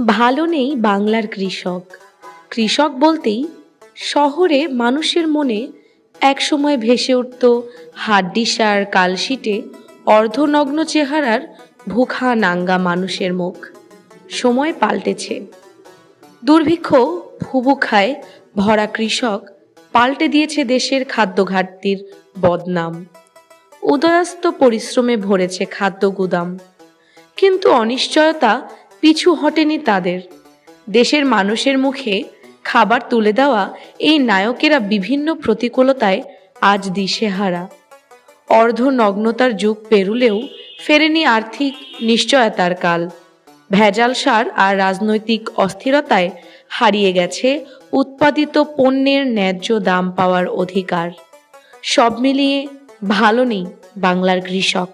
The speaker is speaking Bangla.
ভালো নেই বাংলার কৃষক। কৃষক বলতেই শহরে মানুষের মনে একসময় ভেসে উঠত হাড্ডিসার কালশিটে অর্ধনগ্ন চেহারার ভুখা নাঙ্গা মানুষের মুখ। সময় পাল্টেছে। দুর্ভিক্ষ ভুবুক্ষায় ভরা কৃষক পাল্টে দিয়েছে দেশের খাদ্য ঘাটতির বদনাম। উদয়াস্ত পরিশ্রমে ভরেছে খাদ্য গুদাম। কিন্তু অনিশ্চয়তা পিছু হটেনি তাদের। দেশের মানুষের মুখে খাবার তুলে দেওয়া এই নায়কেরা বিভিন্ন প্রতিকূলতায় আজ দিশেহারা। অর্ধনগ্নতার যুগ পেরুলেও ফেরেনি আর্থিক নিশ্চয়তার কাল। ভেজাল সার আর রাজনৈতিক অস্থিরতায় হারিয়ে গেছে উৎপাদিত পণ্যের ন্যায্য দাম পাওয়ার অধিকার। সব মিলিয়ে ভালো নেই বাংলার কৃষক।